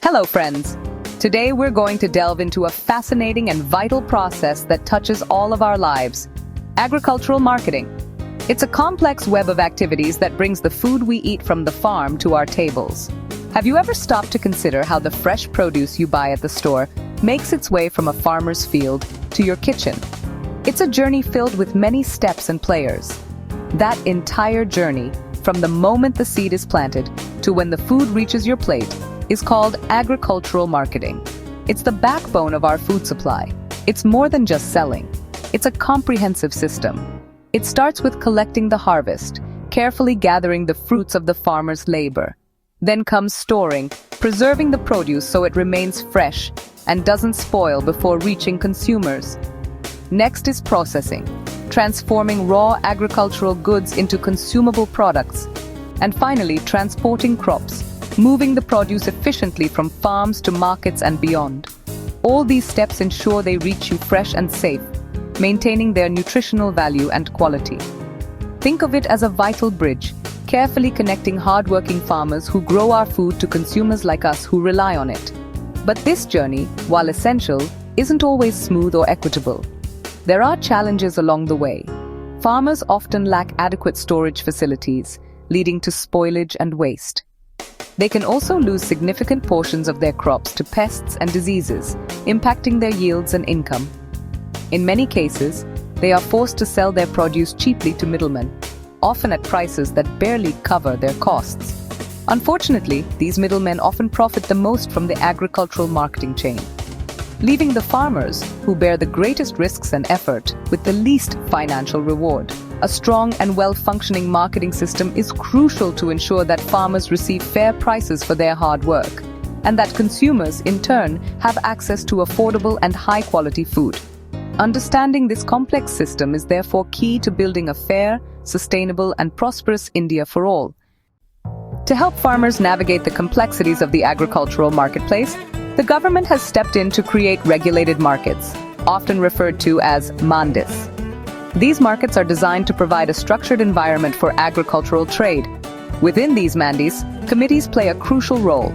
Hello, friends. Today we're going to delve into a fascinating and vital process that touches all of our lives: agricultural marketing. It's a complex web of activities that brings the food we eat from the farm to our tables. Have you ever stopped to consider how the fresh produce you buy at the store makes its way from a farmer's field to your kitchen? It's a journey filled with many steps and players. That entire journey, from the moment the seed is planted to when the food reaches your plate, is called agricultural marketing. It's the backbone of our food supply. It's more than just selling. It's a comprehensive system. It starts with collecting the harvest, carefully gathering the fruits of the farmer's labor. Then comes storing, preserving the produce so it remains fresh and doesn't spoil before reaching consumers. Next is processing, transforming raw agricultural goods into consumable products. And finally, transporting crops, moving the produce efficiently from farms to markets and beyond. All these steps ensure they reach you fresh and safe, maintaining their nutritional value and quality. Think of it as a vital bridge, carefully connecting hardworking farmers who grow our food to consumers like us who rely on it. But this journey, while essential, isn't always smooth or equitable. There are challenges along the way. Farmers often lack adequate storage facilities, leading to spoilage and waste. They can also lose significant portions of their crops to pests and diseases, impacting their yields and income. In many cases, they are forced to sell their produce cheaply to middlemen, often at prices that barely cover their costs. Unfortunately, these middlemen often profit the most from the agricultural marketing chain, leaving the farmers, who bear the greatest risks and effort, with the least financial reward. A strong and well-functioning marketing system is crucial to ensure that farmers receive fair prices for their hard work, and that consumers, in turn, have access to affordable and high-quality food. Understanding this complex system is therefore key to building a fair, sustainable, and prosperous India for all. To help farmers navigate the complexities of the agricultural marketplace, the government has stepped in to create regulated markets, often referred to as mandis. These markets are designed to provide a structured environment for agricultural trade. Within these mandis, committees play a crucial role.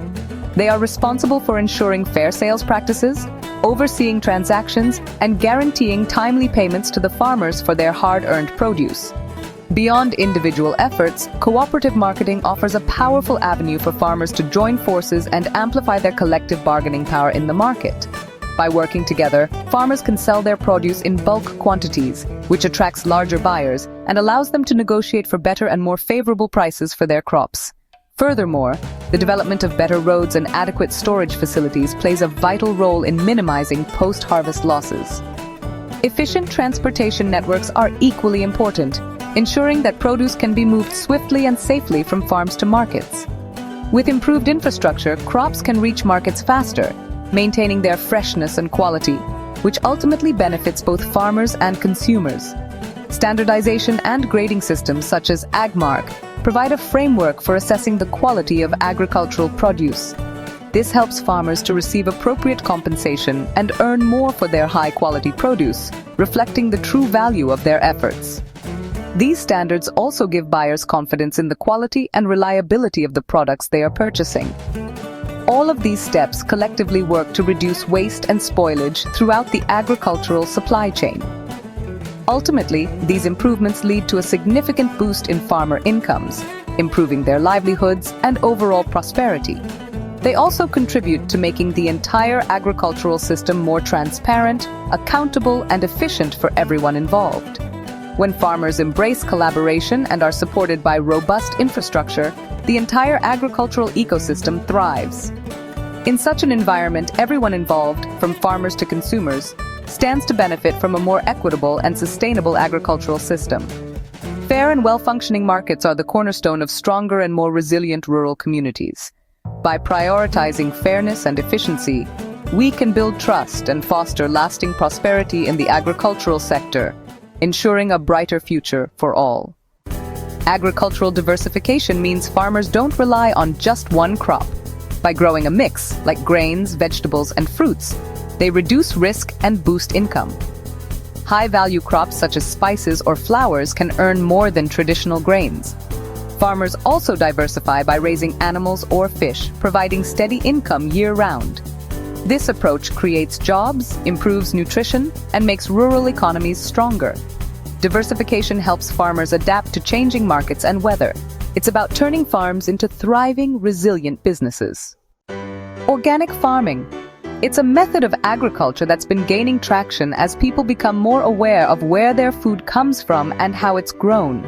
They are responsible for ensuring fair sales practices, overseeing transactions, and guaranteeing timely payments to the farmers for their hard-earned produce. Beyond individual efforts, cooperative marketing offers a powerful avenue for farmers to join forces and amplify their collective bargaining power in the market. By working together, farmers can sell their produce in bulk quantities, which attracts larger buyers and allows them to negotiate for better and more favorable prices for their crops. Furthermore, the development of better roads and adequate storage facilities plays a vital role in minimizing post-harvest losses. Efficient transportation networks are equally important, ensuring that produce can be moved swiftly and safely from farms to markets. With improved infrastructure, crops can reach markets faster, maintaining their freshness and quality, which ultimately benefits both farmers and consumers. Standardization and grading systems such as AgMark provide a framework for assessing the quality of agricultural produce. This helps farmers to receive appropriate compensation and earn more for their high-quality produce, reflecting the true value of their efforts. These standards also give buyers confidence in the quality and reliability of the products they are purchasing. All of these steps collectively work to reduce waste and spoilage throughout the agricultural supply chain. Ultimately, these improvements lead to a significant boost in farmer incomes, improving their livelihoods and overall prosperity. They also contribute to making the entire agricultural system more transparent, accountable, and efficient for everyone involved. When farmers embrace collaboration and are supported by robust infrastructure, the entire agricultural ecosystem thrives. In such an environment, everyone involved, from farmers to consumers, stands to benefit from a more equitable and sustainable agricultural system. Fair and well-functioning markets are the cornerstone of stronger and more resilient rural communities. By prioritizing fairness and efficiency, we can build trust and foster lasting prosperity in the agricultural sector, ensuring a brighter future for all. Agricultural diversification means farmers don't rely on just one crop. By growing a mix, like grains, vegetables, and fruits, they reduce risk and boost income. High-value crops such as spices or flowers can earn more than traditional grains. Farmers also diversify by raising animals or fish, providing steady income year-round. This approach creates jobs, improves nutrition, and makes rural economies stronger. Diversification helps farmers adapt to changing markets and weather. It's about turning farms into thriving, resilient businesses. Organic farming. It's a method of agriculture that's been gaining traction as people become more aware of where their food comes from and how it's grown.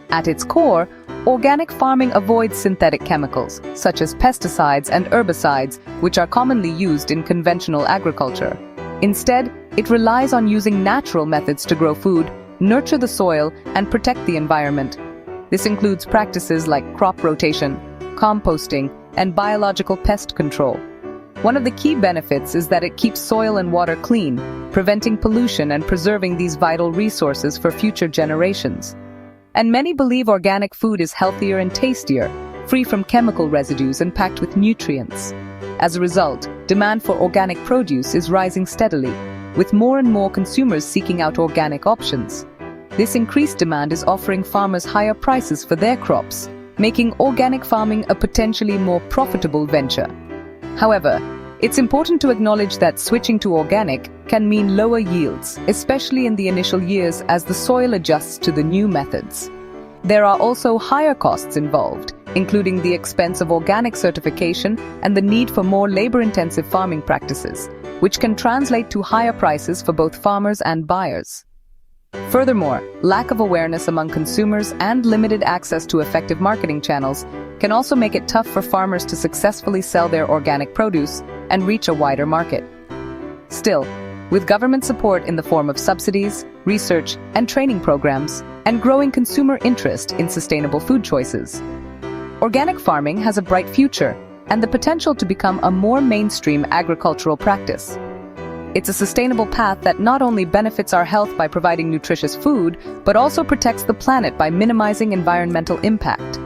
At its core, organic farming avoids synthetic chemicals, such as pesticides and herbicides, which are commonly used in conventional agriculture. Instead, it relies on using natural methods to grow food, nurture the soil, and protect the environment. This includes practices like crop rotation, composting, and biological pest control. One of the key benefits is that it keeps soil and water clean, preventing pollution and preserving these vital resources for future generations. And many believe organic food is healthier and tastier, free from chemical residues and packed with nutrients. As a result, demand for organic produce is rising steadily, with more and more consumers seeking out organic options. This increased demand is offering farmers higher prices for their crops, making organic farming a potentially more profitable venture. However, it's important to acknowledge that switching to organic can mean lower yields, especially in the initial years as the soil adjusts to the new methods. There are also higher costs involved, including the expense of organic certification and the need for more labor-intensive farming practices, which can translate to higher prices for both farmers and buyers. Furthermore, lack of awareness among consumers and limited access to effective marketing channels can also make it tough for farmers to successfully sell their organic produce and reach a wider market. Still, with government support in the form of subsidies, research, and training programs, and growing consumer interest in sustainable food choices, organic farming has a bright future and the potential to become a more mainstream agricultural practice. It's a sustainable path that not only benefits our health by providing nutritious food, but also protects the planet by minimizing environmental impact.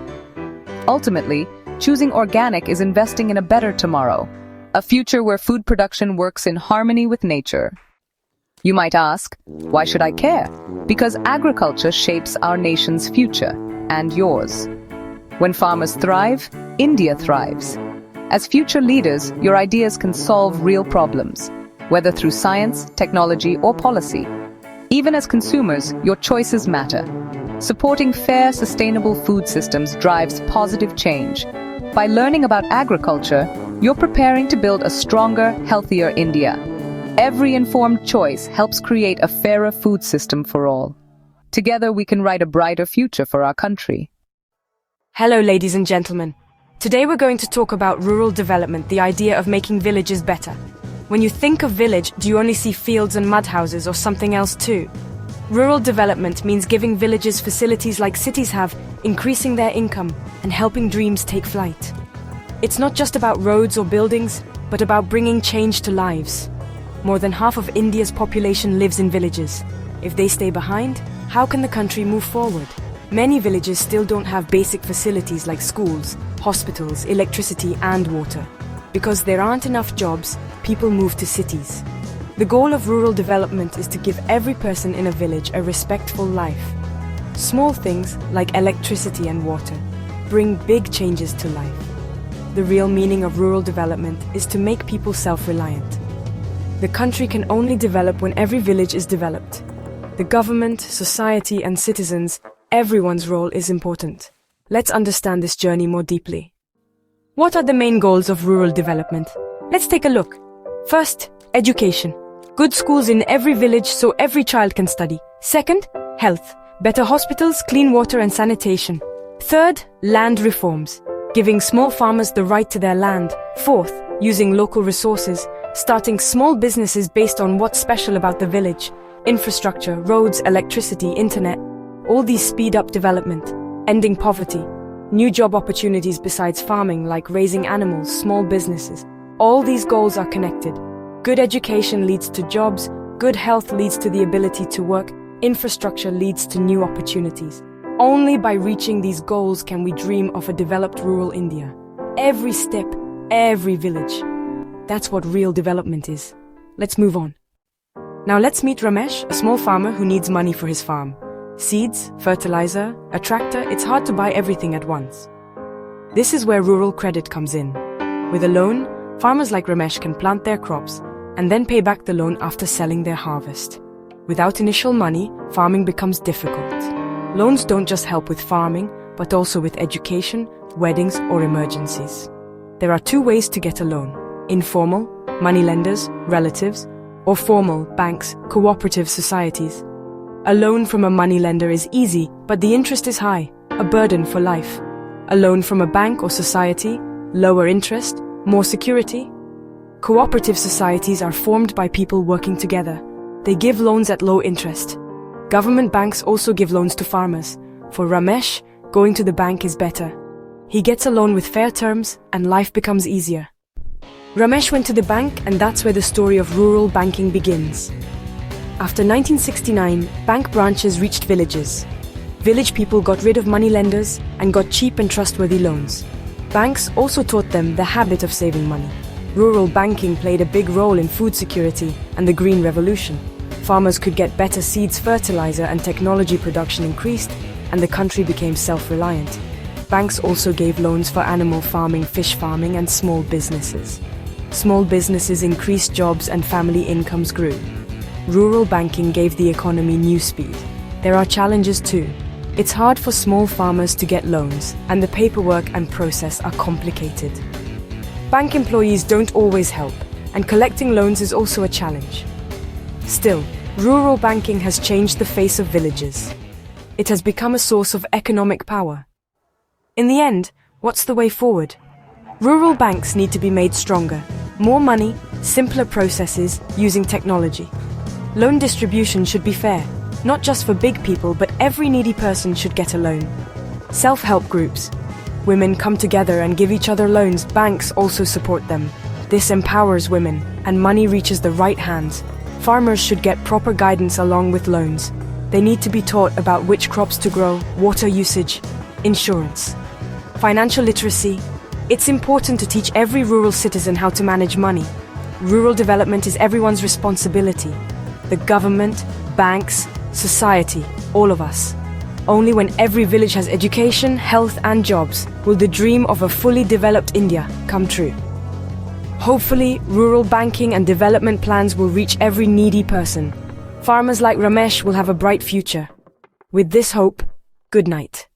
Ultimately, choosing organic is investing in a better tomorrow, a future where food production works in harmony with nature. You might ask, why should I care? Because agriculture shapes our nation's future, and yours. When farmers thrive, India thrives. As future leaders, your ideas can solve real problems, whether through science, technology, or policy. Even as consumers, your choices matter. Supporting fair, sustainable food systems drives positive change. By learning about agriculture, you're preparing to build a stronger, healthier India. Every informed choice helps create a fairer food system for all. Together, we can write a brighter future for our country. Hello, ladies and gentlemen. Today we're going to talk about rural development, the idea of making villages better. When you think of village, do you only see fields and mud houses or something else too? Rural development means giving villages facilities like cities have, increasing their income, and helping dreams take flight. It's not just about roads or buildings, but about bringing change to lives. More than half of India's population lives in villages. If they stay behind, how can the country move forward? Many villages still don't have basic facilities like schools, hospitals, electricity, and water. Because there aren't enough jobs, people move to cities. The goal of rural development is to give every person in a village a respectful life. Small things like electricity and water bring big changes to life. The real meaning of rural development is to make people self-reliant. The country can only develop when every village is developed. The government, society, and citizens, everyone's role is important. Let's understand this journey more deeply. What are the main goals of rural development? Let's take a look. First, education. Good schools in every village so every child can study. Second, health. Better hospitals, clean water and sanitation. Third, land reforms. Giving small farmers the right to their land. Fourth, using local resources. Starting small businesses based on what's special about the village. Infrastructure, roads, electricity, internet. All these speed up development. Ending poverty. New job opportunities besides farming like raising animals, small businesses. All these goals are connected. Good education leads to jobs, good health leads to the ability to work, infrastructure leads to new opportunities. Only by reaching these goals can we dream of a developed rural India. Every step, every village. That's what real development is. Let's move on. Now let's meet Ramesh, a small farmer who needs money for his farm. Seeds, fertilizer, a tractor, it's hard to buy everything at once. This is where rural credit comes in. With a loan, farmers like Ramesh can plant their crops and then pay back the loan after selling their harvest. Without initial money, farming becomes difficult. Loans don't just help with farming, but also with education, weddings, or emergencies. There are two ways to get a loan: informal, moneylenders, relatives, or formal, banks, cooperative societies. A loan from a moneylender is easy, but the interest is high, a burden for life. A loan from a bank or society, lower interest, more security. Cooperative societies are formed by people working together. They give loans at low interest. Government banks also give loans to farmers. For Ramesh, going to the bank is better. He gets a loan with fair terms and life becomes easier. Ramesh went to the bank, and that's where the story of rural banking begins. After 1969, bank branches reached villages. Village people got rid of moneylenders and got cheap and trustworthy loans. Banks also taught them the habit of saving money. Rural banking played a big role in food security and the Green Revolution. Farmers could get better seeds, fertilizer, and technology production increased, and the country became self-reliant. Banks also gave loans for animal farming, fish farming, and small businesses. Small businesses increased jobs and family incomes grew. Rural banking gave the economy new speed. There are challenges too. It's hard for small farmers to get loans, and the paperwork and process are complicated. Bank employees don't always help, and collecting loans is also a challenge. Still, rural banking has changed the face of villages. It has become a source of economic power. In the end, what's the way forward? Rural banks need to be made stronger. More money, simpler processes, using technology. Loan distribution should be fair, not just for big people, but every needy person should get a loan. Self-help groups. Women come together and give each other loans. Banks also support them. This empowers women, and money reaches the right hands. Farmers should get proper guidance along with loans. They need to be taught about which crops to grow, water usage, insurance. Financial literacy. It's important to teach every rural citizen how to manage money. Rural development is everyone's responsibility. The government, banks, society, all of us. Only when every village has education, health, and jobs will the dream of a fully developed India come true. Hopefully, rural banking and development plans will reach every needy person. Farmers like Ramesh will have a bright future. With this hope, good night.